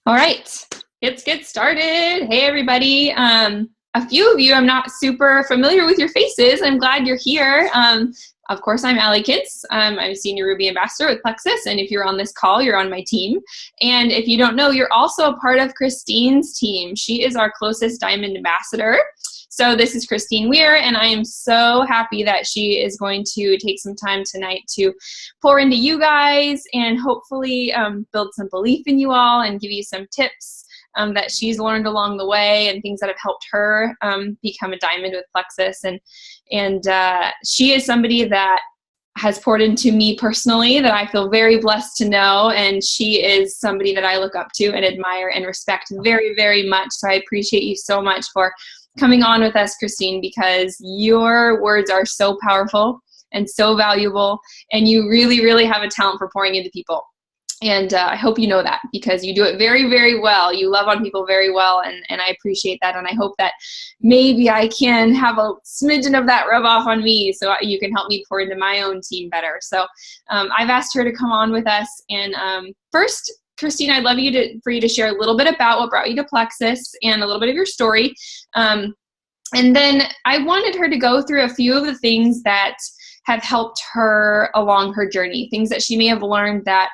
All right, let's get started. Hey, everybody. A few of you, I'm not super familiar with your faces. I'm glad you're here. Of course, I'm Allie Kintz. I'm a Senior Ruby Ambassador with Plexus, and if you're on this call, you're on my team. And if you don't know, you're also a part of Kristine's team. She is our closest Diamond Ambassador. So this is Kristine Weyher, and I am so happy that she is going to take some time tonight to pour into you guys and hopefully build some belief in you all and give you some tips that she's learned along the way and things that have helped her become a diamond with Plexus. And she is somebody that has poured into me personally that I feel very blessed to know, and she is somebody that I look up to and admire and respect very, very much. So I appreciate you so much for coming on with us, Kristine, because your words are so powerful and so valuable, and you really, really have a talent for pouring into people. And I hope you know that, because you do it very, very well. You love on people very well, and I appreciate that. And I hope that maybe I can have a smidgen of that rub off on me so you can help me pour into my own team better. So I've asked her to come on with us. And first, Kristine, I'd love for you to share a little bit about what brought you to Plexus and a little bit of your story. And then I wanted her to go through a few of the things that have helped her along her journey, things that she may have learned that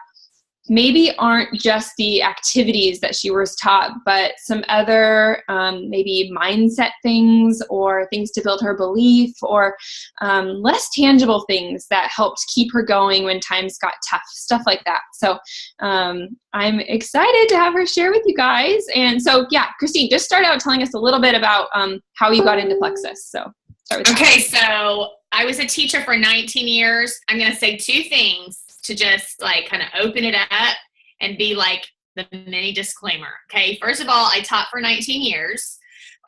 maybe aren't just the activities that she was taught, but some other maybe mindset things or things to build her belief, or less tangible things that helped keep her going when times got tough, stuff like that. So I'm excited to have her share with you guys. And so, yeah, Kristine, just start out telling us a little bit about how you got into Plexus. So start with Okay, so I was a teacher for 19 years. I'm going to say two things to just like kind of open it up and be like the mini disclaimer. Okay. First of all, I taught for 19 years.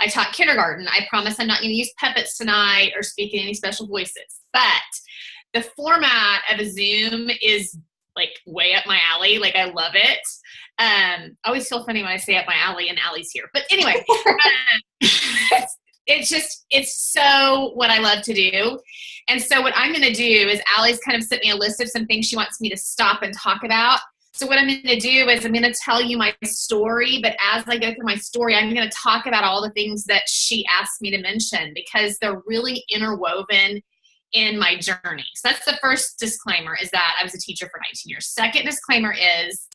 I taught kindergarten. I promise I'm not going to use puppets tonight or speak in any special voices, but the format of a Zoom is like way up my alley. Like I love it. I always feel funny when I say up my alley and Allie's here, but anyway, it's so what I love to do. And so what I'm going to do is Allie's kind of sent me a list of some things she wants me to stop and talk about. So what I'm going to do is I'm going to tell you my story, but as I go through my story, I'm going to talk about all the things that she asked me to mention because they're really interwoven in my journey. So that's the first disclaimer, is that I was a teacher for 19 years. Second disclaimer is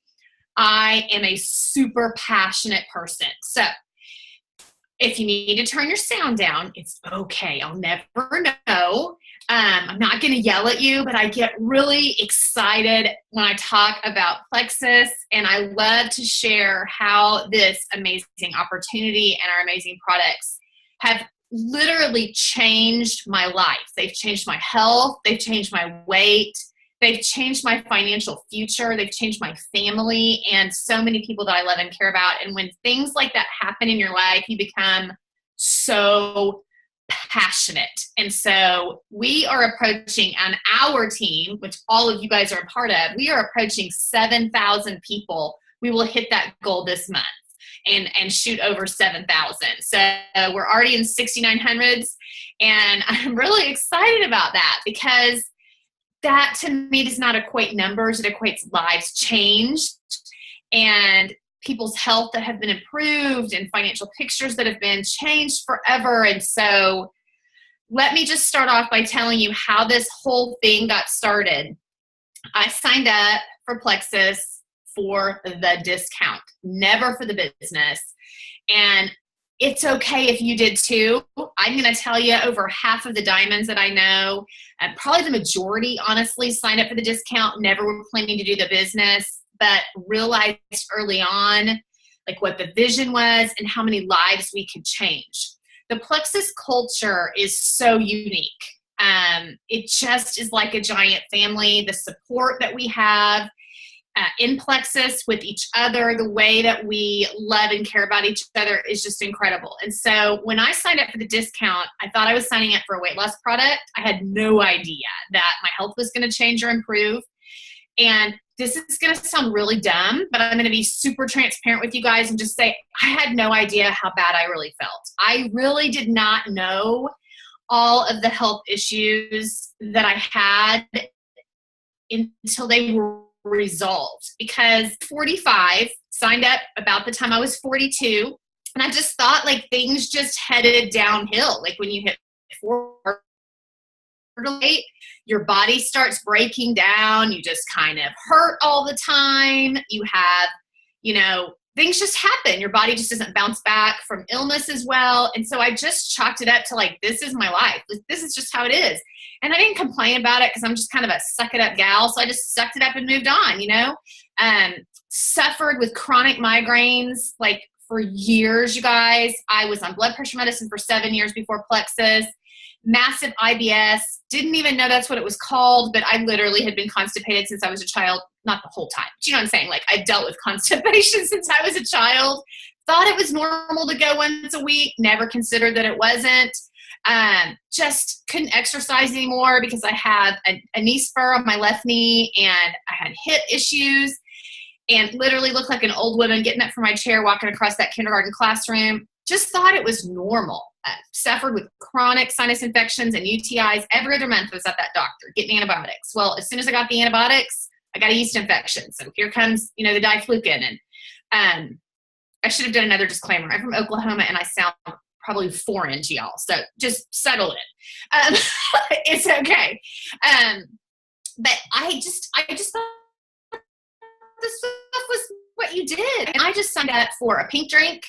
I am a super passionate person. So if you need to turn your sound down, it's okay. I'll never know. I'm not going to yell at you, but I get really excited when I talk about Plexus, and I love to share how this amazing opportunity and our amazing products have literally changed my life. They've changed my health. They've changed my weight. They've changed my financial future. They've changed my family and so many people that I love and care about. And when things like that happen in your life, you become so passionate. And so we are approaching on our team, which all of you guys are a part of, we are approaching 7,000 people. We will hit that goal this month and shoot over 7,000. So we're already in 6,900s. And I'm really excited about that because that to me does not equate numbers. It equates lives changed and people's health that have been improved and financial pictures that have been changed forever. And so let me just start off by telling you how this whole thing got started. I signed up for Plexus for the discount, never for the business. And it's okay if you did too. I'm going to tell you over half of the diamonds that I know, and probably the majority, honestly, signed up for the discount, never were planning to do the business, but realized early on like what the vision was and how many lives we could change. The Plexus culture is so unique. It just is like a giant family. The support that we have in Plexus with each other, the way that we love and care about each other is just incredible. And so when I signed up for the discount, I thought I was signing up for a weight loss product. I had no idea that my health was going to change or improve. And this is going to sound really dumb, but I'm going to be super transparent with you guys and just say, I had no idea how bad I really felt. I really did not know all of the health issues that I had until they were resolved, because 45, signed up about the time I was 42. And I just thought like things just headed downhill. Like when you hit 40, your body starts breaking down. You just kind of hurt all the time. You have, things just happen. Your body just doesn't bounce back from illness as well. And so I just chalked it up to like, this is my life. This is just how it is. And I didn't complain about it because I'm just kind of a suck it up gal. So I just sucked it up and moved on, suffered with chronic migraines, like for years, you guys. I was on blood pressure medicine for 7 years before Plexus. Massive IBS. Didn't even know that's what it was called, but I literally had been constipated since I was a child. Not the whole time. But you know what I'm saying? Like I dealt with constipation since I was a child. Thought it was normal to go once a week. Never considered that it wasn't. Just couldn't exercise anymore because I had a knee spur on my left knee and I had hip issues and literally looked like an old woman getting up from my chair, walking across that kindergarten classroom. Just thought it was normal. Suffered with chronic sinus infections and UTIs. Every other month I was at that doctor getting antibiotics. Well, as soon as I got the antibiotics, I got a yeast infection. So here comes, the diflucan. And I should have done another disclaimer. I'm from Oklahoma and I sound probably foreign to y'all. So just settle it. It's okay. But I just thought this stuff was what you did. And I just signed up for a pink drink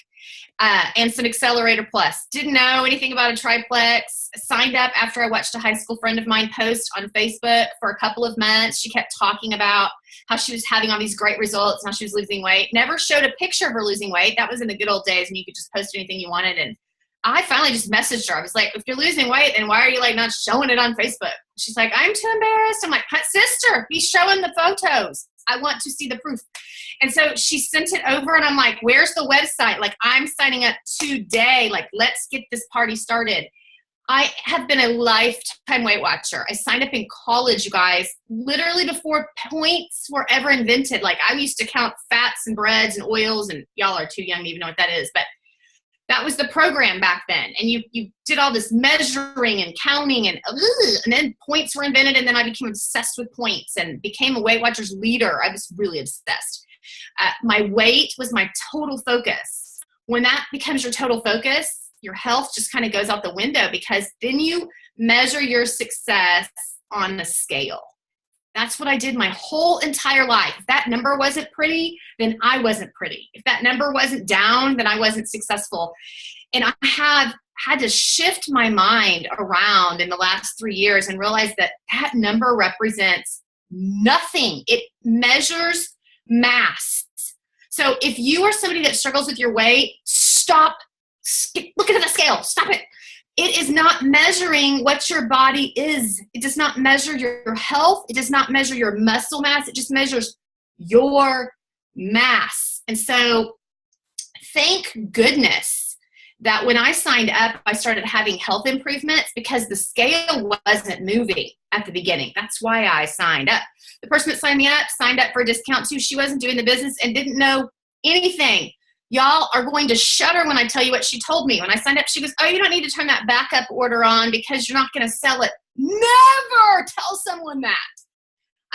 and some Accelerator Plus. Didn't know anything about a triplex. Signed up after I watched a high school friend of mine post on Facebook for a couple of months. She kept talking about how she was having all these great results and how she was losing weight. Never showed a picture of her losing weight. That was in the good old days when you could just post anything you wanted. And I finally just messaged her. I was like, if you're losing weight, then why are you like not showing it on Facebook? She's like, I'm too embarrassed. I'm like, sister, be showing the photos. I want to see the proof. And so she sent it over and I'm like, where's the website? Like, I'm signing up today. Like, let's get this party started. I have been a lifetime Weight Watcher. I signed up in college, you guys, literally before points were ever invented. Like, I used to count fats and breads and oils, and y'all are too young to even know what that is. But that was the program back then. And you did all this measuring and counting and then points were invented. And then I became obsessed with points and became a Weight Watchers leader. I was really obsessed. My weight was my total focus. When that becomes your total focus, your health just kind of goes out the window because then you measure your success on a scale. That's what I did my whole entire life. If that number wasn't pretty, then I wasn't pretty. If that number wasn't down, then I wasn't successful. And I have had to shift my mind around in the last 3 years and realize that that number represents nothing. It measures mass. So if you are somebody that struggles with your weight, stop. Look at the scale. Stop it. It is not measuring what your body is. It does not measure your health. It does not measure your muscle mass. It just measures your mass. And so thank goodness that when I signed up, I started having health improvements because the scale wasn't moving at the beginning. That's why I signed up. The person that signed me up signed up for a discount too. She wasn't doing the business and didn't know anything. Y'all are going to shudder when I tell you what she told me. When I signed up, she goes, oh, you don't need to turn that backup order on because you're not going to sell it. Never tell someone that.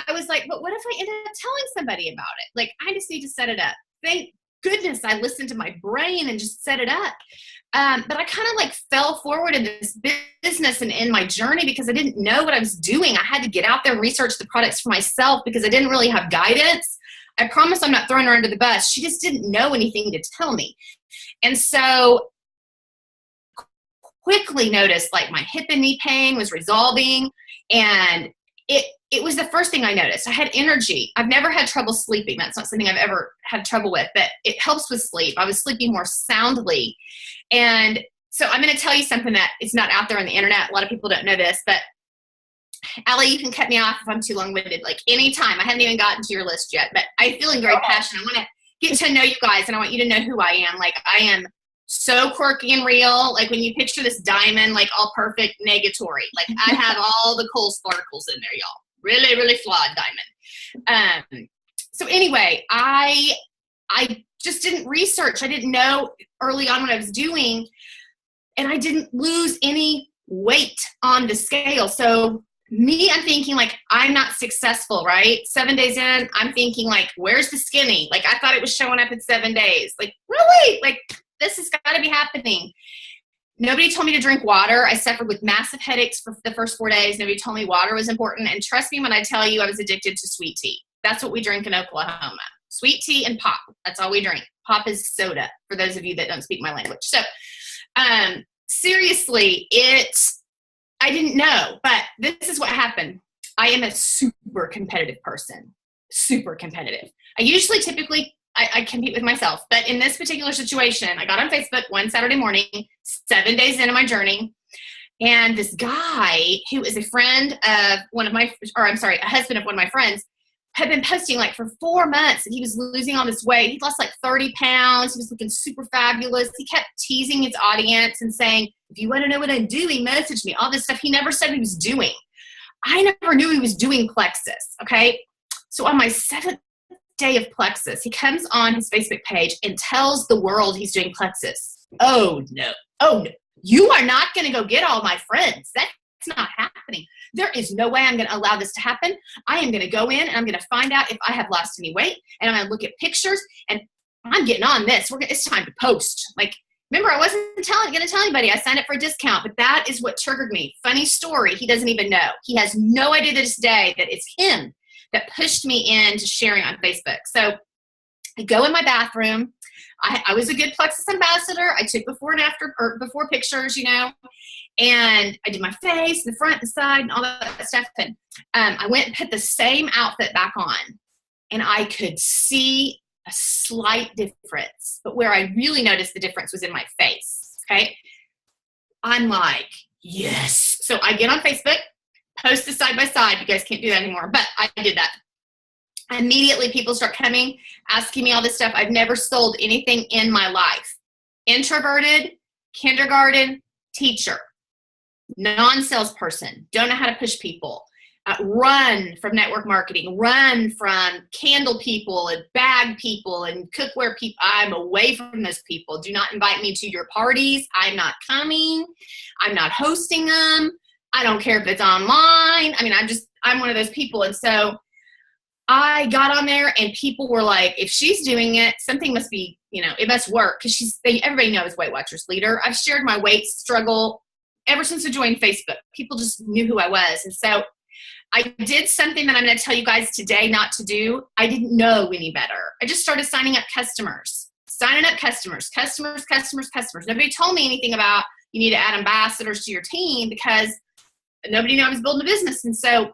I was like, but what if I ended up telling somebody about it? Like, I just need to set it up. Thank goodness I listened to my brain and just set it up. But I kind of like fell forward in this business and in my journey because I didn't know what I was doing. I had to get out there and research the products for myself because I didn't really have guidance. I promise I'm not throwing her under the bus. She just didn't know anything to tell me. And so quickly noticed like my hip and knee pain was resolving. And it was the first thing I noticed. I had energy. I've never had trouble sleeping. That's not something I've ever had trouble with, but it helps with sleep. I was sleeping more soundly. And so I'm going to tell you something that is not out there on the internet. A lot of people don't know this, but Allie, you can cut me off if I'm too long-winded, like anytime. I haven't even gotten to your list yet, but I'm feeling very passionate. I want to get to know you guys, and I want you to know who I am. Like, I am so quirky and real. Like, when you picture this diamond, like, all perfect, negatory. Like, I have all the cool sparkles in there, y'all. Really, really flawed diamond. So anyway, I just didn't research. I didn't know early on what I was doing, and I didn't lose any weight on the scale. So I'm thinking like, I'm not successful, right? 7 days in, I'm thinking like, where's the skinny? Like, I thought it was showing up in 7 days. Like, really? Like, this has got to be happening. Nobody told me to drink water. I suffered with massive headaches for the first 4 days. Nobody told me water was important. And trust me when I tell you I was addicted to sweet tea. That's what we drink in Oklahoma. Sweet tea and pop. That's all we drink. Pop is soda, for those of you that don't speak my language. So, seriously, I didn't know, but this is what happened. I am a super competitive person. Super competitive. Typically, I compete with myself. But in this particular situation, I got on Facebook one Saturday morning, 7 days into my journey, and this guy who is a friend of a husband of one of my friends, had been posting like for 4 months, and he was losing all this weight. He'd lost like 30 pounds. He was looking super fabulous. He kept teasing his audience and saying, if you want to know what I'm doing, message me, all this stuff. He never said he was doing. I never knew he was doing Plexus, okay? So on my 7th day of Plexus, he comes on his Facebook page and tells the world he's doing Plexus. Oh no. You are not going to go get all my friends. That's not happening. There is no way I'm going to allow this to happen. I am going to go in and I'm going to find out if I have lost any weight, and I'm going to look at pictures, and I'm getting on this. It's time to post. Like, remember, I wasn't going to tell anybody. I signed up for a discount, but that is what triggered me. Funny story. He doesn't even know. He has no idea to this day that it's him that pushed me into sharing on Facebook. So I go in my bathroom. I was a good Plexus ambassador. I took before and after, or before pictures, and I did my face, the front, the side, and all that stuff. And I went and put the same outfit back on, and I could see a slight difference. But where I really noticed the difference was in my face, okay? I'm like, yes. So I get on Facebook, post the side by side. You guys can't do that anymore, but I did that. Immediately, people start coming, asking me all this stuff. I've never sold anything in my life. Introverted, kindergarten, teacher, non-salesperson, don't know how to push people, run from network marketing, run from candle people and bag people and cookware people. I'm away from those people. Do not invite me to your parties. I'm not coming. I'm not hosting them. I don't care if it's online. I mean, I'm one of those people. And so I got on there, and people were like, if she's doing it, something must be, it must work, because everybody knows Weight Watchers leader. I've shared my weight struggle ever since I joined Facebook. People just knew who I was. And so I did something that I'm going to tell you guys today not to do. I didn't know any better. I just started signing up customers. Customers. Nobody told me anything about you need to add ambassadors to your team, because nobody knew I was building a business. And so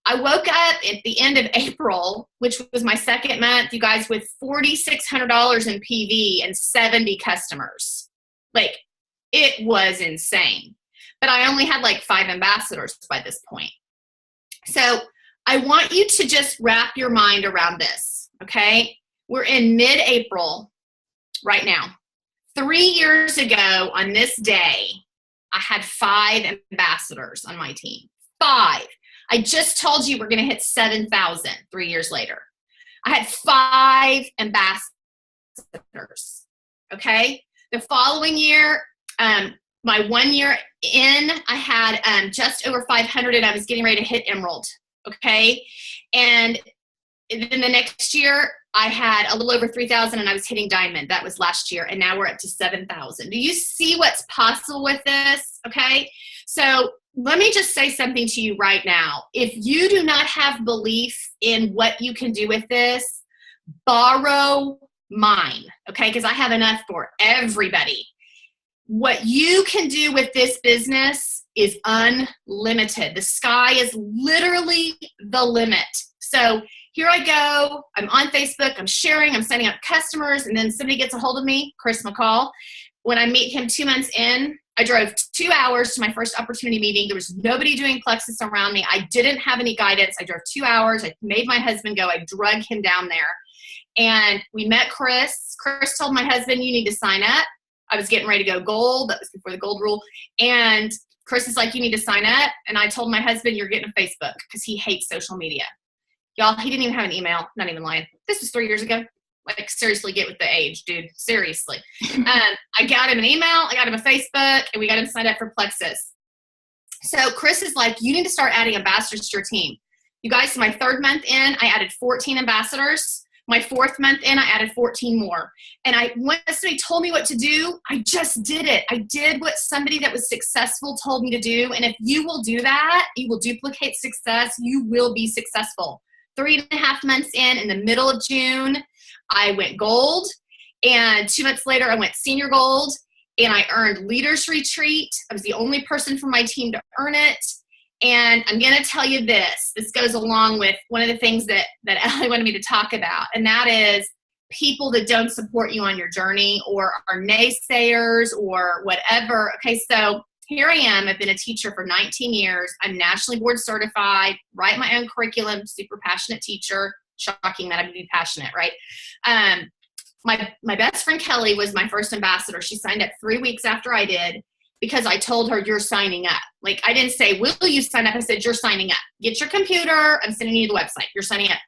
I woke up at the end of April, which was my second month, you guys, with $4,600 in PV and 70 customers. Like, it was insane. But I only had like 5 ambassadors by this point. So I want you to just wrap your mind around this, okay? We're in mid-April right now. 3 years ago on this day, I had 5 ambassadors on my team. 5. I just told you we're going to hit 7,000 3 years later. I had 5 ambassadors, okay? The following year, my 1 year in, I had just over 500, and I was getting ready to hit Emerald, okay? And then the next year, I had a little over 3,000, and I was hitting Diamond. That was last year, and now we're up to 7,000. Do you see what's possible with this, okay? So let me just say something to you right now. If you do not have belief in what you can do with this, borrow mine, okay? Because I have enough for everybody. What you can do with this business is unlimited. The sky is literally the limit. So here I go. I'm on Facebook. I'm sharing. I'm sending up customers. And then somebody gets a hold of me, Chris McCall. When I meet him 2 months in, I drove 2 hours to my first opportunity meeting. There was nobody doing Plexus around me. I didn't have any guidance. I drove 2 hours. I made my husband go. I drug him down there. And we met Chris. Chris told my husband, you need to sign up. I was getting ready to go gold. That was before the gold rule. And Chris is like, you need to sign up. And I told my husband, you're getting a Facebook, because he hates social media. Y'all, he didn't even have an email. Not even lying. This was 3 years ago. Like, seriously, get with the age, dude. Seriously. I got him an email. I got him a Facebook, and we got him signed up for Plexus. So Chris is like, you need to start adding ambassadors to your team. You guys, my 3rd month in, I added 14 ambassadors. My 4th month in, I added 14 more. And when somebody told me what to do, I just did it. I did what somebody that was successful told me to do. And if you will do that, you will duplicate success. You will be successful. 3.5 months in the middle of June, I went gold. And 2 months later, I went senior gold. And I earned Leaders Retreat. I was the only person from my team to earn it. And I'm going to tell you this. This goes along with one of the things that Ellie wanted me to talk about, and that is people that don't support you on your journey or are naysayers or whatever. Okay, so here I am. I've been a teacher for 19 years. I'm nationally board certified, write my own curriculum, super passionate teacher. Shocking that I'd be passionate, right? My best friend Kelly was my first ambassador. She signed up 3 weeks after I did, because I told her, you're signing up. Like, I didn't say, will you sign up? I said, you're signing up. Get your computer. I'm sending you the website. You're signing up.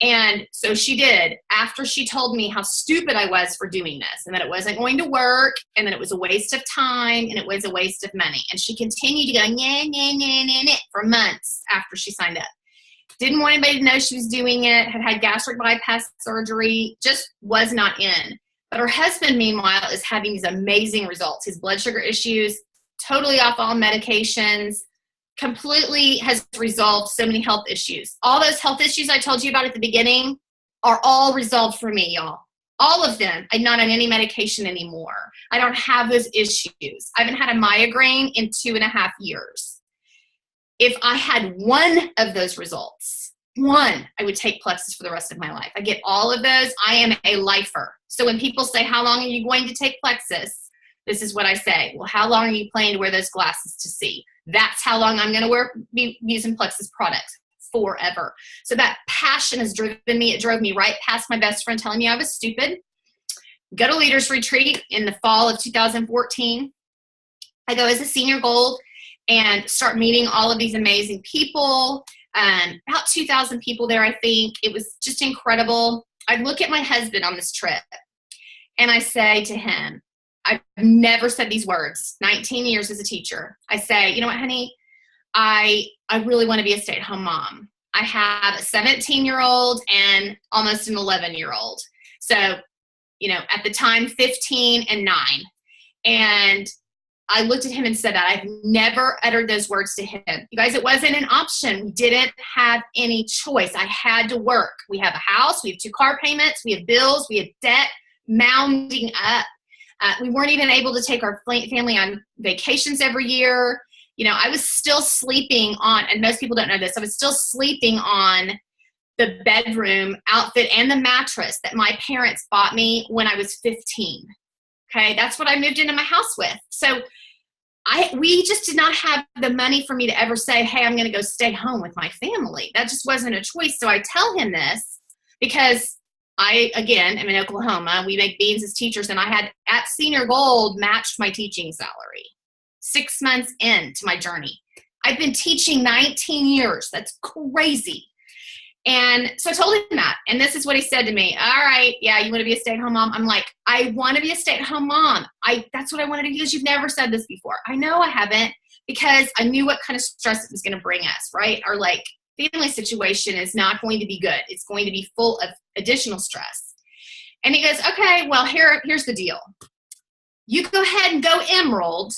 And so she did, after she told me how stupid I was for doing this and that it wasn't going to work and that it was a waste of time and it was a waste of money. And she continued to go, nah, for months after she signed up. Didn't want anybody to know she was doing it, had gastric bypass surgery, just was not in. But her husband, meanwhile, is having these amazing results. His blood sugar issues, totally off all medications, completely has resolved so many health issues. All those health issues I told you about at the beginning are all resolved for me, y'all. All of them. I'm not on any medication anymore. I don't have those issues. I haven't had a migraine in 2.5 years. If I had one of those results, I would take Plexus for the rest of my life. I get all of those. I am a lifer. So when people say, how long are you going to take Plexus? This is what I say. Well, how long are you planning to wear those glasses to see? That's how long I'm going to be using Plexus products, forever. So that passion has driven me. It drove me right past my best friend telling me I was stupid. Go to Leaders Retreat in the fall of 2014. I go as a senior gold and start meeting all of these amazing people. About 2,000 people there, I think. It was just incredible. I look at my husband on this trip and I say to him, I've never said these words, 19 years as a teacher. I say, you know what, honey, I really want to be a stay-at-home mom. I have a 17-year-old and almost an 11-year-old. So, at the time, 15 and 9. And I looked at him and said that. I've never uttered those words to him. You guys, it wasn't an option. We didn't have any choice. I had to work. We have a house. We have 2 car payments. We have bills. We have debt mounding up. We weren't even able to take our family on vacations every year. I was still sleeping on, and most people don't know this, I was still sleeping on the bedroom outfit and the mattress that my parents bought me when I was 15. Okay, that's what I moved into my house with. So we just did not have the money for me to ever say, hey, I'm going to go stay home with my family. That just wasn't a choice. So I tell him this because I, again, am in Oklahoma. We make beans as teachers, and I had, at Senior Gold, matched my teaching salary 6 months into my journey. I've been teaching 19 years. That's crazy. And so I told him that, and this is what he said to me. All right, yeah, you want to be a stay-at-home mom? I'm like, I want to be a stay-at-home mom. That's what I wanted to do. Because you've never said this before. I know I haven't, because I knew what kind of stress it was going to bring us, right? Our family situation is not going to be good. It's going to be full of additional stress. And he goes, okay, well, here's the deal. You go ahead and go Emerald,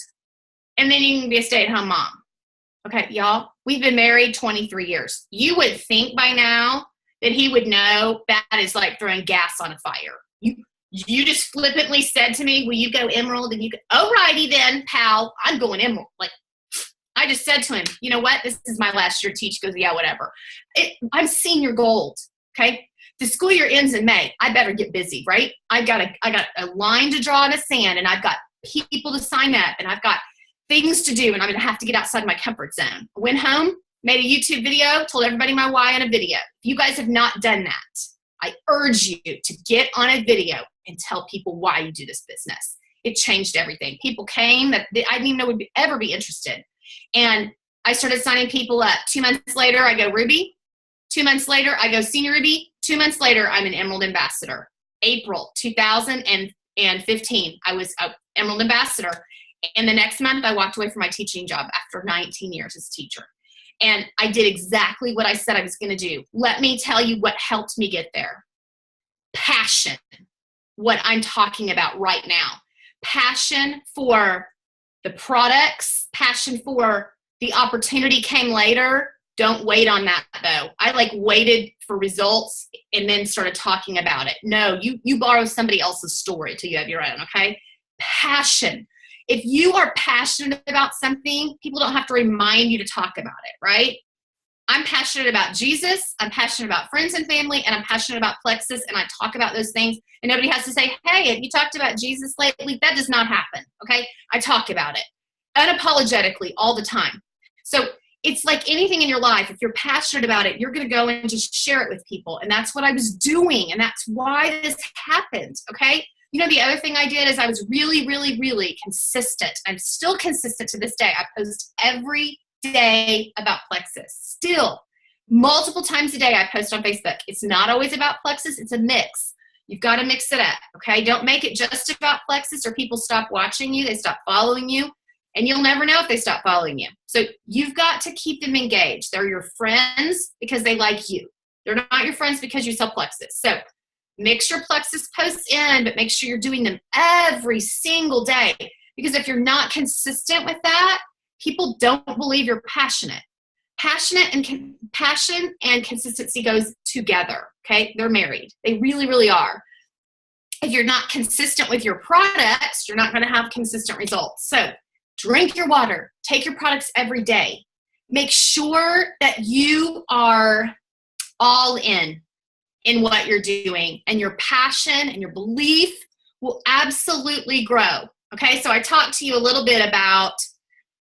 and then you can be a stay-at-home mom. Okay, y'all, we've been married 23 years. You would think by now that he would know that is like throwing gas on a fire. You just flippantly said to me, will you go Emerald? And you go, oh, righty then, pal, I'm going Emerald. I just said to him, you know what? This is my last year to teach. He goes, yeah, whatever. I'm senior gold, okay? The school year ends in May. I better get busy, right? I got a line to draw in the sand, and I've got people to sign up, and I've got things to do, and I'm going to have to get outside my comfort zone. I went home, made a YouTube video, told everybody my why on a video. If you guys have not done that, I urge you to get on a video and tell people why you do this business. It changed everything. People came that I didn't even know would ever be interested. And I started signing people up. 2 months later, I go Ruby. 2 months later, I go Senior Ruby. 2 months later, I'm an Emerald Ambassador. April 2015, I was an Emerald Ambassador. And the next month I walked away from my teaching job after 19 years as a teacher. And I did exactly what I said I was going to do. Let me tell you what helped me get there. Passion, what I'm talking about right now. Passion for the products, passion for the opportunity came later. Don't wait on that though. I waited for results and then started talking about it. No, you borrow somebody else's story till you have your own, okay? Passion. If you are passionate about something, people don't have to remind you to talk about it, right? I'm passionate about Jesus, I'm passionate about friends and family, and I'm passionate about Plexus, and I talk about those things, and nobody has to say, hey, have you talked about Jesus lately? That does not happen, okay? I talk about it unapologetically all the time. So it's like anything in your life. If you're passionate about it, you're going to go and just share it with people, and that's what I was doing, and that's why this happened, okay? You know, the other thing I did is I was really, really, really consistent. I'm still consistent to this day. I post every day about Plexus. Still, multiple times a day I post on Facebook. It's not always about Plexus. It's a mix. You've got to mix it up, okay? Don't make it just about Plexus or people stop watching you. They stop following you, and you'll never know if they stop following you. So you've got to keep them engaged. They're your friends because they like you. They're not your friends because you sell Plexus. So mix your Plexus posts in, but make sure you're doing them every single day. Because if you're not consistent with that, people don't believe you're passionate. Passion and consistency goes together, okay? They're married. They really, really are. If you're not consistent with your products, you're not going to have consistent results. So drink your water. Take your products every day. Make sure that you are all in what you're doing, and your passion and your belief will absolutely grow. Okay, so I talked to you a little bit about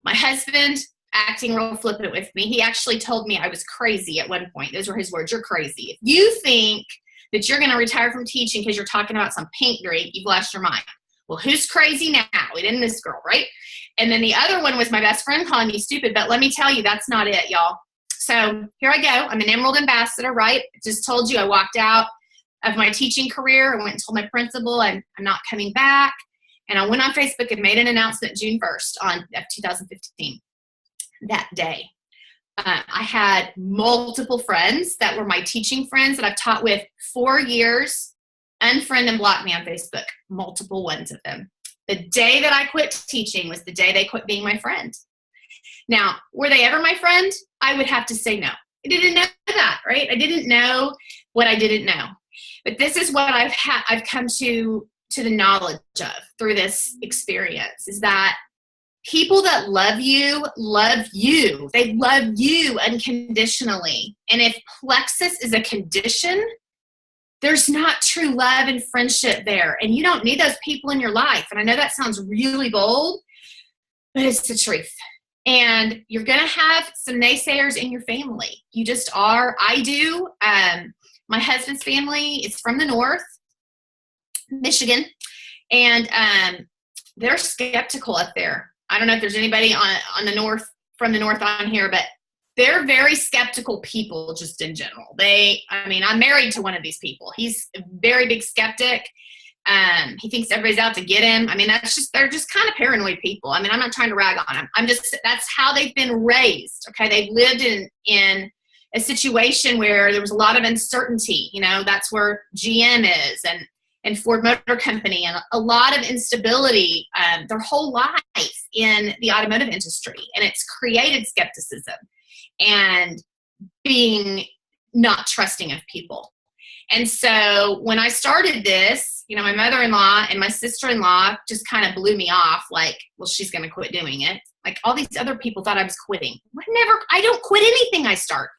my husband acting real flippant with me. He actually told me I was crazy at one point. Those were his words. You're crazy. If you think that you're going to retire from teaching because you're talking about some paint drink, you've lost your mind. Well, who's crazy now? It isn't this girl, right? And then the other one was my best friend calling me stupid, but let me tell you, that's not it, y'all. So here I go. I'm an Emerald Ambassador, right? Just told you I walked out of my teaching career. I went and told my principal I'm not coming back. And I went on Facebook and made an announcement June 1st of 2015. That day, I had multiple friends that were my teaching friends that I've taught with 4 years, unfriend and block me on Facebook, multiple ones of them. The day that I quit teaching was the day they quit being my friend. Now, were they ever my friend? I would have to say no. I didn't know that, right? I didn't know what I didn't know. But this is what I've come to the knowledge of through this experience, is that people that love you. They love you unconditionally. And if Plexus is a condition, there's not true love and friendship there. And you don't need those people in your life. And I know that sounds really bold, but it's the truth. And you're going to have some naysayers in your family. You just are. I do. My husband's family is from the north, Michigan, and they're skeptical up there. I don't know if there's anybody on the north, from the north on here, but they're very skeptical people just in general. I'm married to one of these people. He's a very big skeptic. He thinks everybody's out to get him. They're just kind of paranoid people. I'm not trying to rag on them. That's how they've been raised. Okay. They've lived in a situation where there was a lot of uncertainty. That's where GM is and Ford Motor Company, and a lot of instability, their whole life in the automotive industry. And it's created skepticism and being not trusting of people. And so when I started this, my mother-in-law and my sister-in-law just kind of blew me off, like, well, she's going to quit doing it. Like, all these other people thought I was quitting. I don't quit anything I start.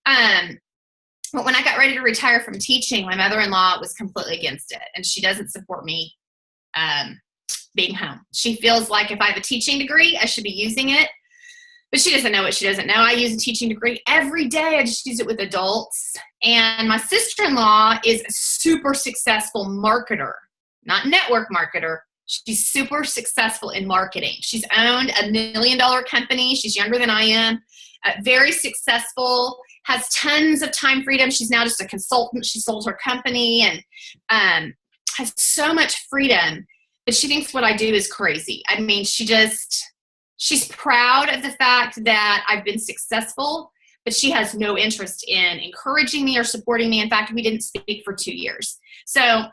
But when I got ready to retire from teaching, my mother-in-law was completely against it. And she doesn't support me being home. She feels like if I have a teaching degree, I should be using it. But she doesn't know what she doesn't know. I use a teaching degree every day. I just use it with adults. And my sister-in-law is a super successful marketer, not network marketer. She's super successful in marketing. She's owned $1 million company. She's younger than I am. Very successful, has tons of time freedom. She's now just a consultant. She sold her company and has so much freedom. but she thinks what I do is crazy. I mean, she's proud of the fact that I've been successful, but she has no interest in encouraging me or supporting me. In fact, we didn't speak for 2 years. So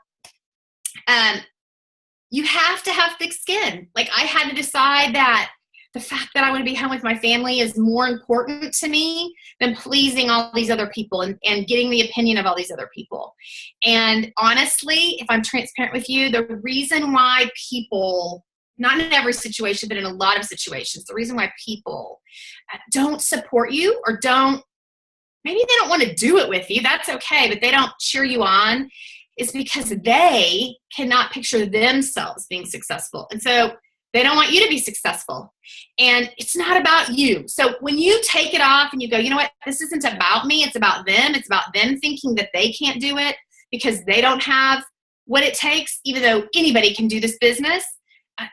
you have to have thick skin. Like, I had to decide that the fact that I want to be home with my family is more important to me than pleasing all these other people and getting the opinion of all these other people. And honestly, if I'm transparent with you, the reason why people, not in every situation, but in a lot of situations, the reason why people don't support you or maybe they don't want to do it with you, that's okay, but they don't cheer you on, is because they cannot picture themselves being successful. And so they don't want you to be successful. And it's not about you. So when you take it off and you go, you know what, this isn't about me, it's about them. It's about them thinking that they can't do it because they don't have what it takes, even though anybody can do this business.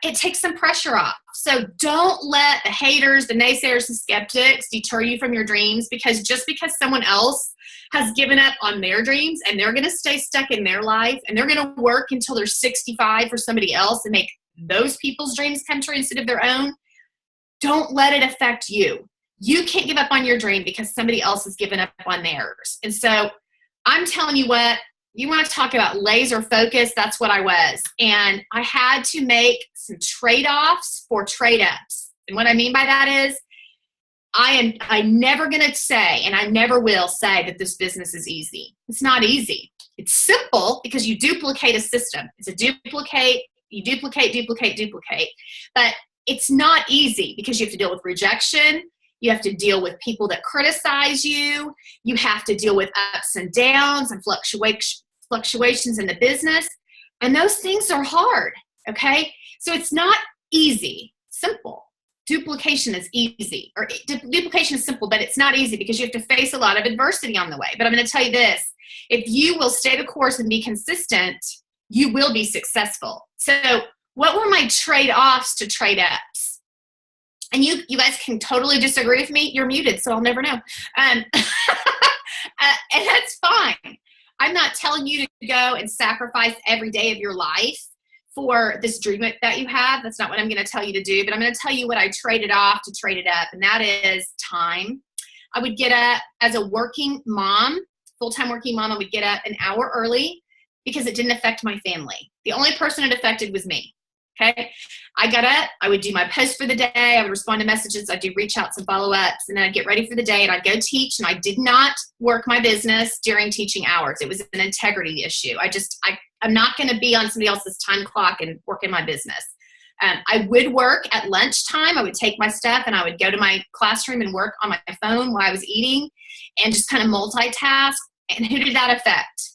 It takes some pressure off. So don't let the haters, the naysayers, the skeptics deter you from your dreams, because just because someone else has given up on their dreams and they're going to stay stuck in their life and they're going to work until they're 65 for somebody else and make those people's dreams come true instead of their own, don't let it affect you. You can't give up on your dream because somebody else has given up on theirs. And so I'm telling you what, you want to talk about laser focus, that's what I was. And I had to make some trade-offs for trade-ups. And what I mean by that is I'm never going to say, and I never will say, that this business is easy. It's not easy. It's simple because you duplicate a system. It's a duplicate. You duplicate, but it's not easy because you have to deal with rejection. You have to deal with people that criticize you. You have to deal with ups and downs and fluctuations in the business. And those things are hard, okay? So it's not easy, simple. Duplication is easy, or duplication is simple, but it's not easy because you have to face a lot of adversity on the way. But I'm going to tell you this, if you will stay the course and be consistent, you will be successful. So what were my trade-offs to trade-ups? And you guys can totally disagree with me. You're muted, so I'll never know. And that's fine. I'm not telling you to go and sacrifice every day of your life for this dream that you have. That's not what I'm going to tell you to do, but I'm going to tell you what I traded off to trade it up, and that is time. I would get up as a working mom, full-time working mom, I would get up an hour early because it didn't affect my family. The only person it affected was me. Okay. I got up, I would do my post for the day. I would respond to messages. I'd do reach outs and follow-ups, and then I'd get ready for the day and I'd go teach. And I did not work my business during teaching hours. It was an integrity issue. I'm not going to be on somebody else's time clock and work in my business. I would work at lunchtime. I would take my stuff and I would go to my classroom and work on my phone while I was eating and just kind of multitask. And who did that affect?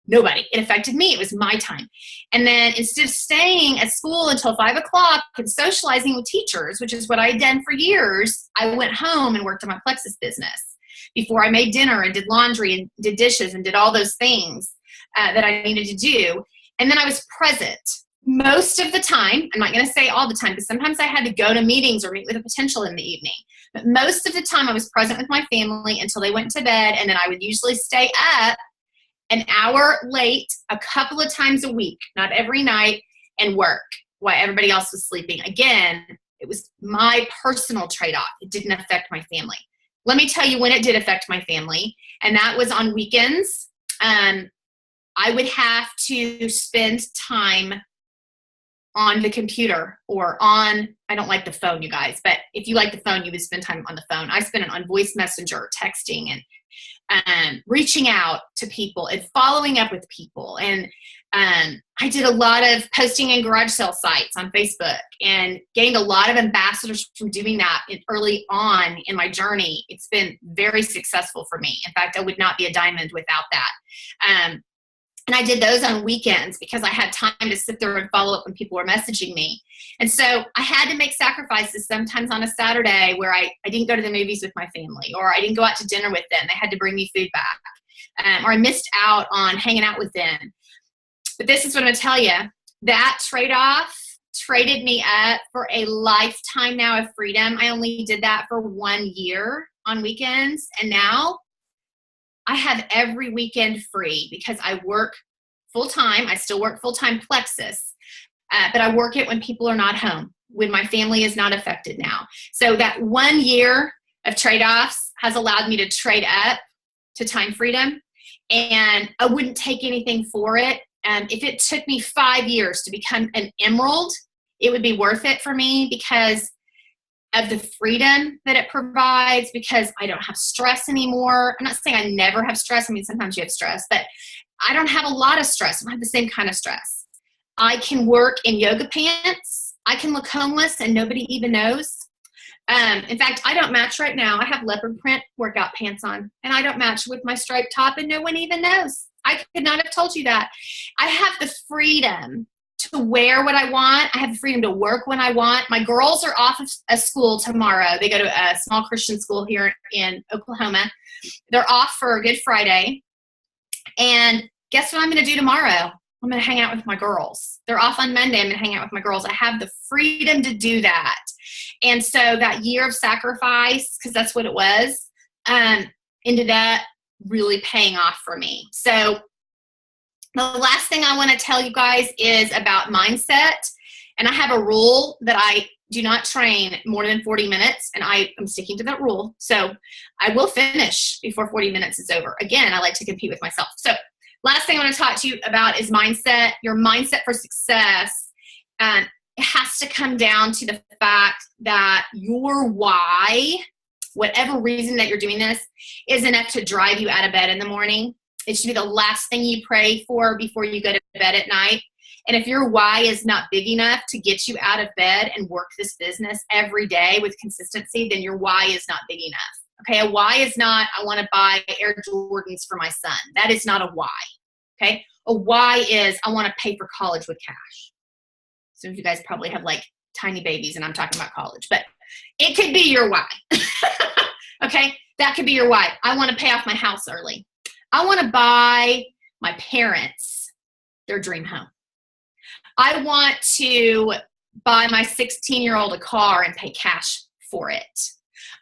Nobody. It affected me. It was my time. And then instead of staying at school until 5 o'clock and socializing with teachers, which is what I had done for years, I went home and worked on my Plexus business before I made dinner and did laundry and did dishes and did all those things that I needed to do. And then I was present most of the time. I'm not going to say all the time, because sometimes I had to go to meetings or meet with a potential in the evening. But most of the time I was present with my family until they went to bed. And then I would usually stay up an hour late a couple of times a week, not every night, and work while everybody else was sleeping. Again, it was my personal trade-off. It didn't affect my family. Let me tell you when it did affect my family, and that was on weekends. I would have to spend time on the computer or I don't like the phone, you guys, but if you like the phone, you would spend time on the phone. I spent it on voice messenger, texting, and reaching out to people and following up with people. And I did a lot of posting in garage sale sites on Facebook and gained a lot of ambassadors from doing that early on in my journey. It's been very successful for me. In fact, I would not be a diamond without that. And I did those on weekends because I had time to sit there and follow up when people were messaging me. And so I had to make sacrifices sometimes on a Saturday where I didn't go to the movies with my family, or I didn't go out to dinner with them. They had to bring me food back. Or I missed out on hanging out with them. But this is what I'm going to tell you. That trade-off traded me up for a lifetime now of freedom. I only did that for 1 year on weekends. And now I have every weekend free because I work full-time. I still work full-time Plexus. but I work it when people are not home, when my family is not affected now. So that 1 year of trade-offs has allowed me to trade up to time freedom, and I wouldn't take anything for it. If it took me 5 years to become an emerald, it would be worth it for me because of the freedom that it provides, because I don't have stress anymore. I'm not saying I never have stress. I mean, sometimes you have stress, but I don't have a lot of stress. I don't have the same kind of stress. I can work in yoga pants. I can look homeless and nobody even knows. In fact, I don't match right now. I have leopard print workout pants on, and I don't match with my striped top, and no one even knows. I could not have told you that. I have the freedom to wear what I want. I have the freedom to work when I want. My girls are off of school tomorrow. They go to a small Christian school here in Oklahoma. They're off for Good Friday. And guess what I'm going to do tomorrow? I'm going to hang out with my girls. They're off on Monday. I'm going to hang out with my girls. I have the freedom to do that. And so that year of sacrifice, because that's what it was, ended up really paying off for me. So the last thing I want to tell you guys is about mindset. And I have a rule that I do not train more than 40 minutes, and I am sticking to that rule. So I will finish before 40 minutes is over. Again, I like to compete with myself. So last thing I want to talk to you about is mindset. Your mindset for success. It has to come down to the fact that your why, whatever reason that you're doing this, is enough to drive you out of bed in the morning. It should be the last thing you pray for before you go to bed at night. And if your why is not big enough to get you out of bed and work this business every day with consistency, then your why is not big enough. Okay, a why is not, I want to buy Air Jordans for my son. That is not a why. Okay, a why is, I want to pay for college with cash. Some of you guys probably have like tiny babies and I'm talking about college, but it could be your why. Okay, that could be your why. I want to pay off my house early. I want to buy my parents their dream home. I want to buy my 16-year-old a car and pay cash for it.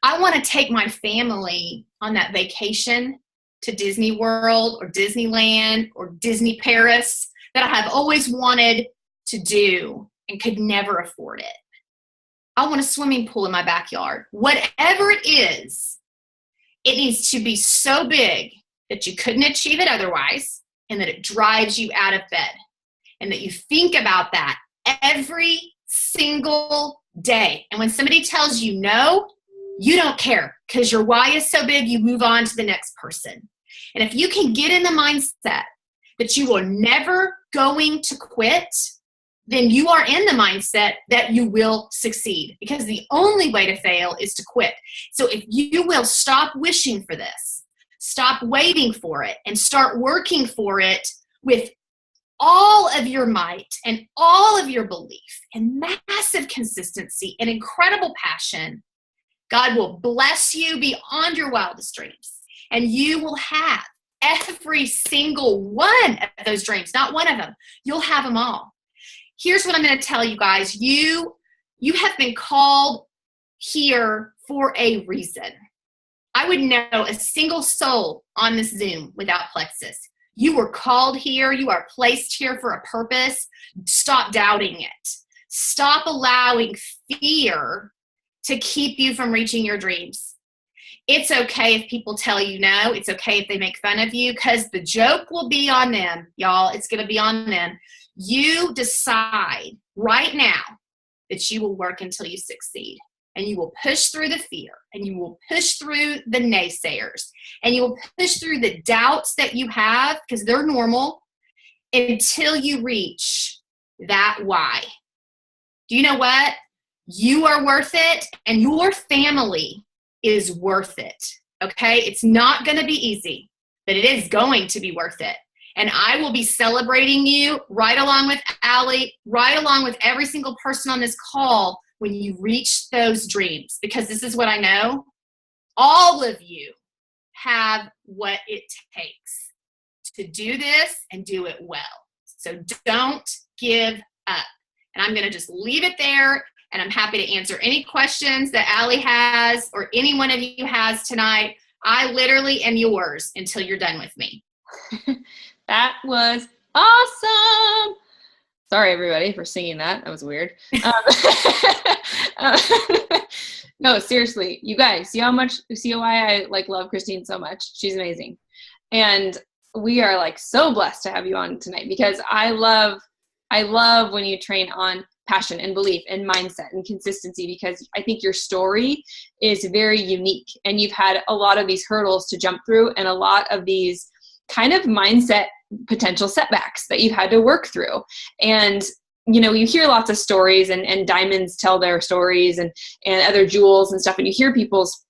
I want to take my family on that vacation to Disney World or Disneyland or Disney Paris that I have always wanted to do and could never afford it. I want a swimming pool in my backyard. Whatever it is, it needs to be so big that you couldn't achieve it otherwise, and that it drives you out of bed, and that you think about that every single day. And when somebody tells you no, you don't care, because your why is so big, you move on to the next person. And if you can get in the mindset that you are never going to quit, then you are in the mindset that you will succeed, because the only way to fail is to quit. So if you will stop wishing for this, stop waiting for it, and start working for it with all of your might and all of your belief and massive consistency and incredible passion, God will bless you beyond your wildest dreams. And you will have every single one of those dreams, not one of them. You'll have them all. Here's what I'm going to tell you guys. You have been called here for a reason. I would know a single soul on this Zoom without Plexus. You were called here. You are placed here for a purpose. Stop doubting it. Stop allowing fear to keep you from reaching your dreams. It's okay if people tell you no. It's okay if they make fun of you, because the joke will be on them, y'all. It's going to be on them. You decide right now that you will work until you succeed. And you will push through the fear, and you will push through the naysayers, and you will push through the doubts that you have, because they're normal, until you reach that why. Do you know what? You are worth it, and your family is worth it. Okay? It's not going to be easy, but it is going to be worth it. And I will be celebrating you right along with Allie, right along with every single person on this call when you reach those dreams, because this is what I know. All of you have what it takes to do this and do it well. So don't give up. And I'm going to just leave it there, and I'm happy to answer any questions that Allie has or any one of you has tonight. I literally am yours until you're done with me. That was awesome. Sorry, everybody, for singing that. That was weird. No, seriously, you guys, see why I like love Kristine so much. She's amazing. And we are like so blessed to have you on tonight, because I love when you train on passion and belief and mindset and consistency, because I think your story is very unique, and you've had a lot of these hurdles to jump through, and a lot of these kind of mindset potential setbacks that you've had to work through. And you hear lots of stories, and diamonds tell their stories, and other jewels and stuff, and you hear people's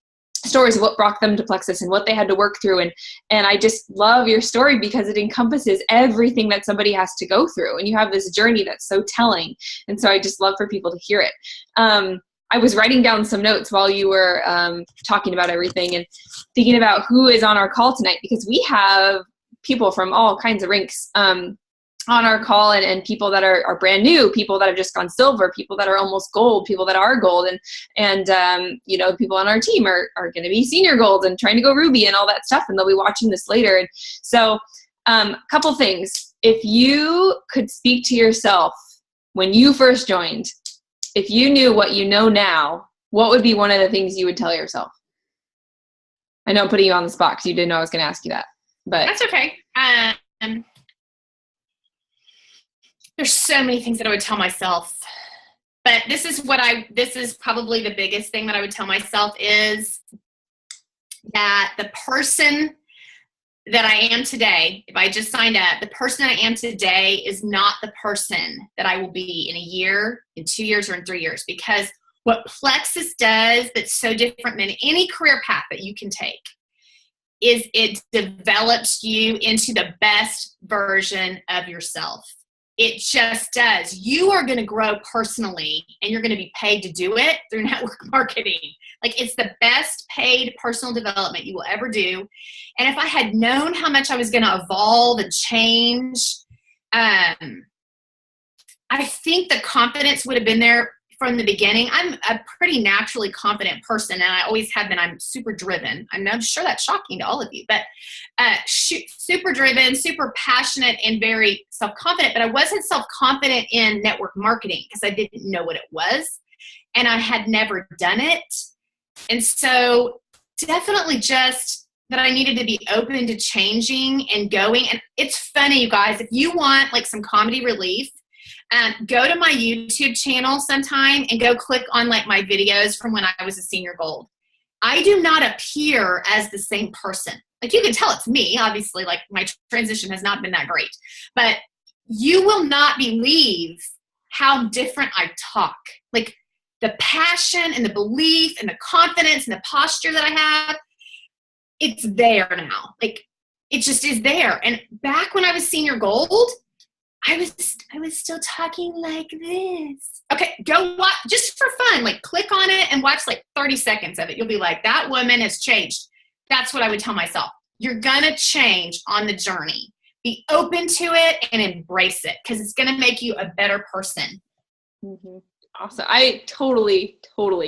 stories of what brought them to Plexus and what they had to work through. And I just love your story, because it encompasses everything that somebody has to go through. And you have this journey that's so telling. And so I just love for people to hear it. I was writing down some notes while you were talking about everything, and thinking about who is on our call tonight, because we have people from all kinds of ranks on our call, and people that are brand new, people that have just gone silver, people that are almost gold, people that are gold, and people on our team are going to be senior gold and trying to go ruby and all that stuff, and they'll be watching this later. And so couple things. If you could speak to yourself when you first joined, if you knew what you know now, what would be one of the things you would tell yourself? I know I'm putting you on the spot because you didn't know I was going to ask you that, but that's okay. There's so many things that I would tell myself, but this is probably the biggest thing that I would tell myself, is that the person that I am today, if I just signed up, the person that I am today is not the person that I will be in a year, in 2 years, or in 3 years. Because what Plexus does that's so different than any career path that you can take is it develops you into the best version of yourself. It just does. You are going to grow personally, and you're going to be paid to do it through network marketing. Like, it's the best paid personal development you will ever do. And if I had known how much I was going to evolve and change, I think the confidence would have been there from the beginning. I'm a pretty naturally confident person, and I always have been. I'm super driven. I'm sure that's shocking to all of you, but super driven, super passionate, and very self-confident. But I wasn't self-confident in network marketing because I didn't know what it was, and I had never done it. And so definitely just that I needed to be open to changing and going. And it's funny, you guys, if you want like some comedy relief, go to my YouTube channel sometime and go click on like my videos from when I was a senior gold. I do not appear as the same person. Like, you can tell it's me, obviously, like my transition has not been that great, but you will not believe how different I talk. Like, the passion and the belief and the confidence and the posture that I have, it's there now. Like, it just is there. And back when I was senior gold, I was still talking like this. Okay, go watch, just for fun, like click on it and watch like 30 seconds of it. You'll be like, that woman has changed. That's what I would tell myself. You're gonna change on the journey. Be open to it and embrace it, because it's gonna make you a better person. Mm-hmm. Awesome. I totally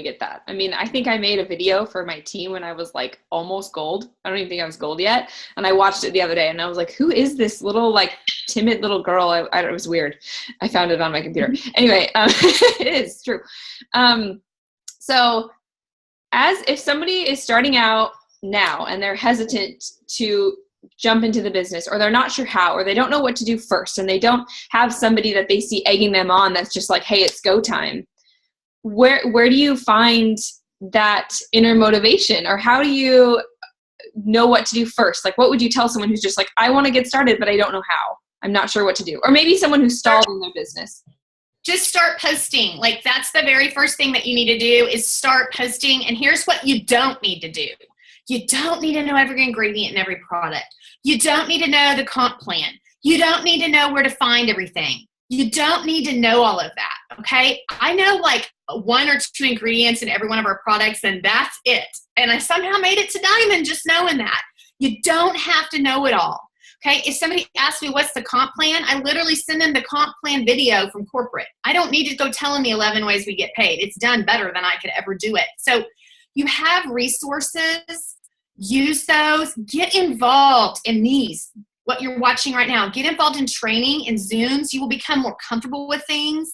get that. I mean, I think I made a video for my team when I was like almost gold. I don't even think I was gold yet. And I watched it the other day, and I was like, who is this little like timid little girl? It was weird. I found it on my computer. Anyway, it is true. So if somebody is starting out now and they're hesitant to jump into the business, or they're not sure how, or they don't know what to do first, and they don't have somebody that they see egging them on that's just like, hey, it's go time, where do you find that inner motivation, or how do you know what to do first? Like, what would you tell someone who's just like, I want to get started, but I don't know how, I'm not sure what to do? Or maybe someone who's stalled in their business. Just start posting. Like, that's the very first thing that you need to do, is start posting. And here's what you don't need to do. You don't need to know every ingredient in every product. You don't need to know the comp plan. You don't need to know where to find everything. You don't need to know all of that, okay? I know like 1 or 2 ingredients in every one of our products, and that's it. And I somehow made it to diamond just knowing that. You don't have to know it all, okay? If somebody asks me what's the comp plan, I literally send them the comp plan video from corporate. I don't need to go tell them the 11 ways we get paid. It's done better than I could ever do it. So you have resources. Use those. Get involved in these. what you're watching right now. Get involved in training and Zooms. You will become more comfortable with things.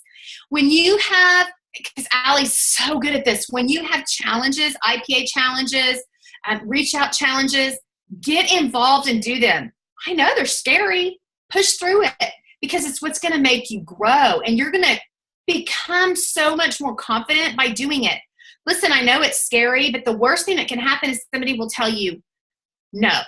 When you have, because Allie's so good at this, when you have challenges, IPA challenges, reach out challenges, get involved and do them. I know they're scary. Push through it because it's what's going to make you grow, and you're going to become so much more confident by doing it. Listen, I know it's scary, but the worst thing that can happen is somebody will tell you no.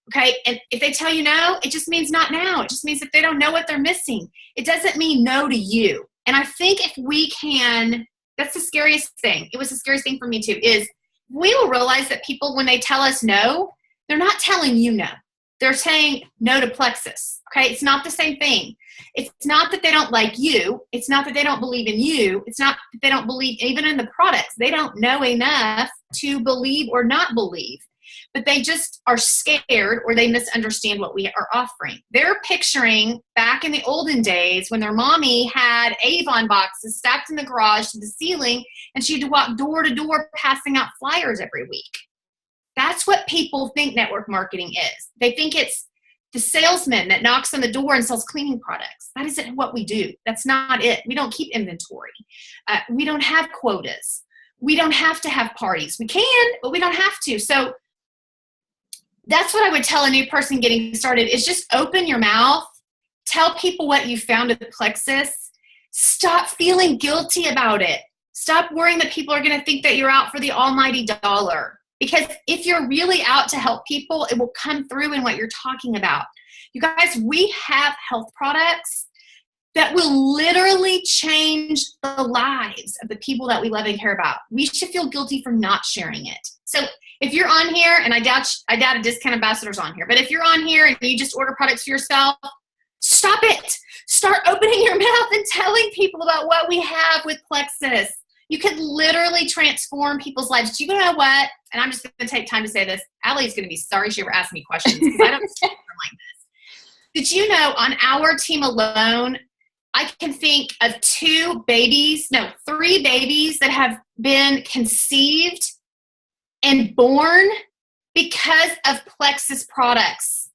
Okay. And if they tell you no, it just means not now. It just means that they don't know what they're missing. It doesn't mean no to you. And I think if we can, that's the scariest thing. It was the scariest thing for me too, is we will realize that people, when they tell us no, they're not telling you no. They're saying no to Plexus. Okay. It's not the same thing. It's not that they don't like you. It's not that they don't believe in you. It's not that they don't believe even in the products. They don't know enough to believe or not believe, but they just are scared or they misunderstand what we are offering. They're picturing back in the olden days when their mommy had Avon boxes stacked in the garage to the ceiling and she had to walk door to door passing out flyers every week. That's what people think network marketing is. They think it's the salesman that knocks on the door and sells cleaning products. That isn't what we do. That's not it. We don't keep inventory. We don't have quotas. We don't have to have parties. We can, but we don't have to. So that's what I would tell a new person getting started is just open your mouth. Tell people what you found at the Plexus. Stop feeling guilty about it. Stop worrying that people are going to think that you're out for the almighty dollar. Because if you're really out to help people, it will come through in what you're talking about. You guys, we have health products that will literally change the lives of the people that we love and care about. We should feel guilty for not sharing it. So if you're on here, and I doubt a discount ambassador's on here, but if you're on here and you just order products for yourself, stop it. Start opening your mouth and telling people about what we have with Plexus. You could literally transform people's lives. Do you know what? And I'm just going to take time to say this. Allie's going to be sorry she ever asked me questions because I don't speak like this. Did you know on our team alone, I can think of 3 babies that have been conceived and born because of Plexus products.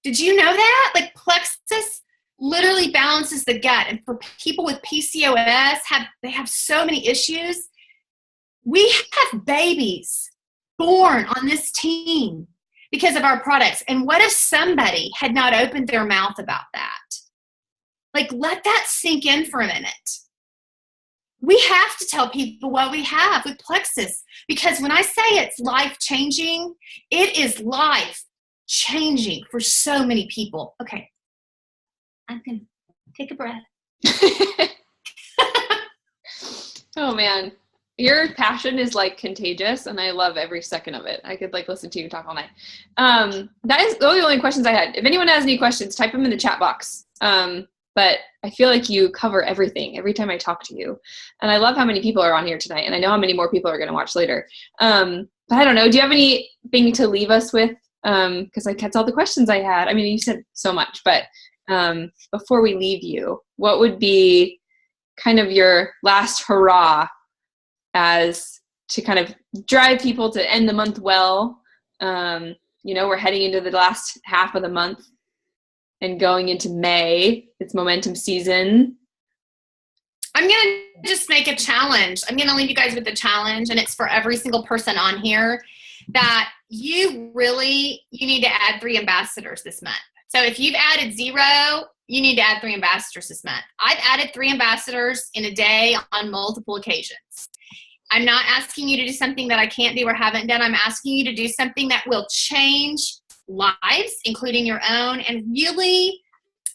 Did you know that? Like Plexus literally balances the gut. And for people with PCOS, they have so many issues. We have babies born on this team because of our products. And what if somebody had not opened their mouth about that? Like, let that sink in for a minute. We have to tell people what we have with Plexus, because when I say it's life-changing, it is life-changing for so many people. Okay. I'm going to take a breath. Oh, man. Your passion is like contagious, and I love every second of it. I could like listen to you talk all night. That is those are the only questions I had. If anyone has any questions, type them in the chat box. But I feel like you cover everything every time I talk to you. And I love how many people are on here tonight, and I know how many more people are going to watch later. But I don't know. Do you have anything to leave us with? Because that's all the questions I had. I mean, you said so much, but before we leave you, what would be kind of your last hurrah as to kind of drive people to end the month well? We're heading into the last half of the month and going into May. It's momentum season. I'm going to just make a challenge. I'm going to leave you guys with a challenge, and it's for every single person on here, that you need to add 3 ambassadors this month. So if you've added 0, you need to add 3 ambassadors this month. I've added 3 ambassadors in a day on multiple occasions. I'm not asking you to do something that I can't do or haven't done. I'm asking you to do something that will change lives, including your own, and really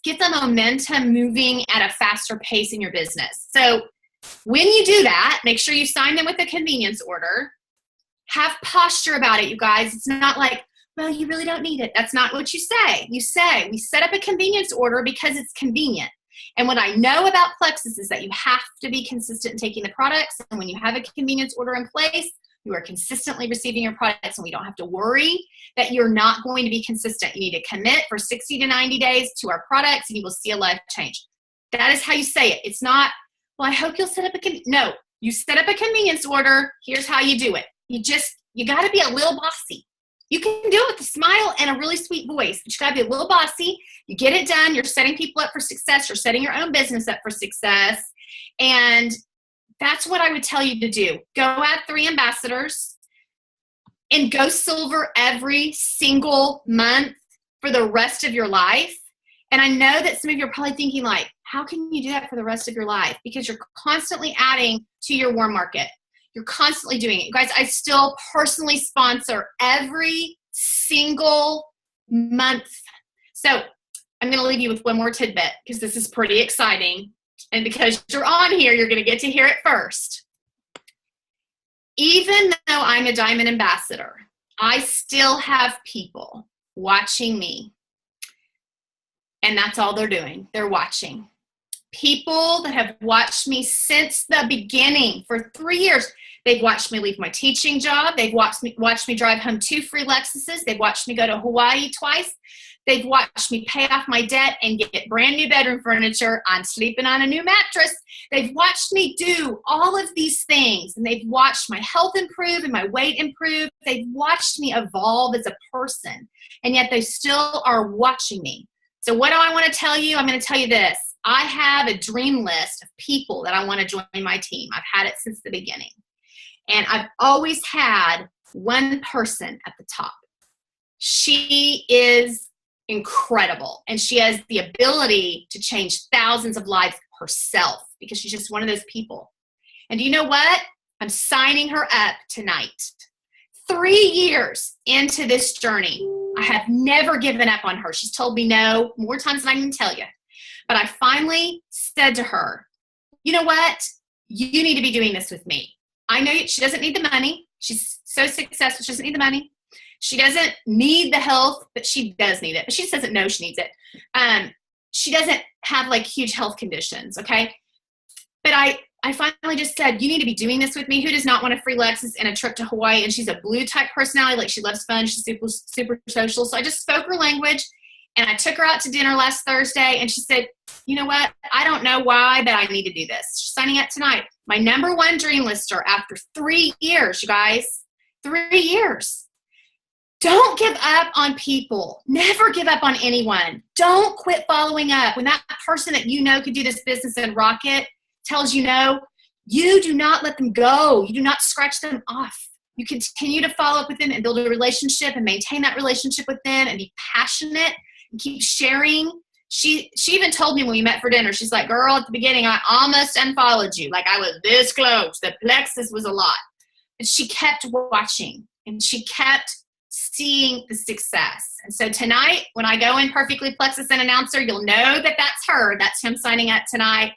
get the momentum moving at a faster pace in your business. So when you do that, make sure you sign them with a convenience order. Have posture about it, you guys. It's not like, well, you really don't need it. That's not what you say. You say, we set up a convenience order because it's convenient. And what I know about Plexus is that you have to be consistent in taking the products. And when you have a convenience order in place, you are consistently receiving your products, and we don't have to worry that you're not going to be consistent. You need to commit for 60 to 90 days to our products, and you will see a life change. That is how you say it. It's not, well, I hope you'll set up no, you set up a convenience order. Here's how you do it. You got to be a little bossy. You can do it with a smile and a really sweet voice, but you gotta be a little bossy. You get it done. You're setting people up for success. You're setting your own business up for success. And that's what I would tell you to do. Go add 3 ambassadors and go silver every single month for the rest of your life. And I know that some of you are probably thinking like, how can you do that for the rest of your life? Because you're constantly adding to your warm market. You're constantly doing it. Guys, I still personally sponsor every single month. So I'm going to leave you with one more tidbit because this is pretty exciting. And because you're on here, you're going to get to hear it first. Even though I'm a Diamond Ambassador, I still have people watching me. And that's all they're doing. They're watching. People that have watched me since the beginning for 3 years. They've watched me leave my teaching job. They've watched me drive home 2 free Lexuses. They've watched me go to Hawaii twice. They've watched me pay off my debt and get brand new bedroom furniture. I'm sleeping on a new mattress. They've watched me do all of these things, and they've watched my health improve and my weight improve. They've watched me evolve as a person, and yet they still are watching me. So what do I want to tell you? I'm going to tell you this. I have a dream list of people that I want to join my team. I've had it since the beginning. And I've always had one person at the top. She is incredible. And she has the ability to change thousands of lives herself because she's just one of those people. And do you know what? I'm signing her up tonight. 3 years into this journey, I have never given up on her. She's told me no more times than I can tell you. But I finally said to her, you know what? You need to be doing this with me. I know she doesn't need the money. She's so successful. She doesn't need the money. She doesn't need the health, but she does need it. But she just doesn't know she needs it. She doesn't have like huge health conditions, okay? But I finally just said, you need to be doing this with me. Who does not want a free Lexus and a trip to Hawaii? And she's a blue type personality. Like she loves fun. She's super, super social. So I just spoke her language and I took her out to dinner last Thursday and she said, you know what? I don't know why, but I need to do this. She's signing up tonight. My #1 dream lister after 3 years, you guys. 3 years. Don't give up on people. Never give up on anyone. Don't quit following up. When that person that you know could do this business and rock it tells you no, you do not let them go. You do not scratch them off. You continue to follow up with them and build a relationship and maintain that relationship with them and be passionate and keep sharing. She even told me when we met for dinner, she's like, girl, at the beginning, I almost unfollowed you. Like I was this close. The Plexus was a lot. And she kept watching and she kept seeing the success. And so tonight, when I go in perfectly Plexus and announcer, you'll know that that's her. That's him signing up tonight.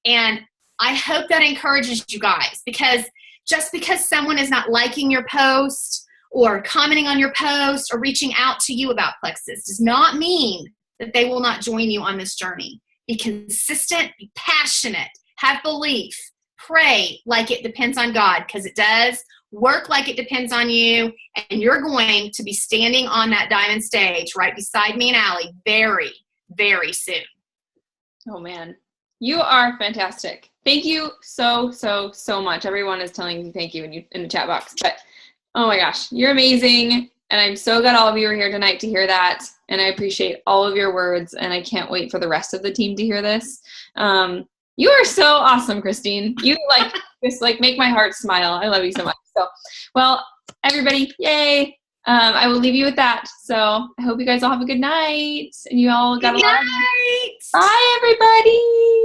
And I hope that encourages you guys, because just because someone is not liking your post or commenting on your post or reaching out to you about Plexus does not mean that they will not join you on this journey. Be consistent, be passionate, have belief, pray like it depends on God, because it does. Work like it depends on you, and you're going to be standing on that diamond stage right beside me and Allie very, very soon. Oh, man. You are fantastic. Thank you so, so, so much. Everyone is telling you thank you in the chat box. But, oh, my gosh, you're amazing. And I'm so glad all of you are here tonight to hear that. And I appreciate all of your words. And I can't wait for the rest of the team to hear this. You are so awesome, Kristine. You just make my heart smile. I love you so much. So, well, everybody, yay. I will leave you with that. So I hope you guys all have a good night. And you all got a lot. Good night. Bye, everybody.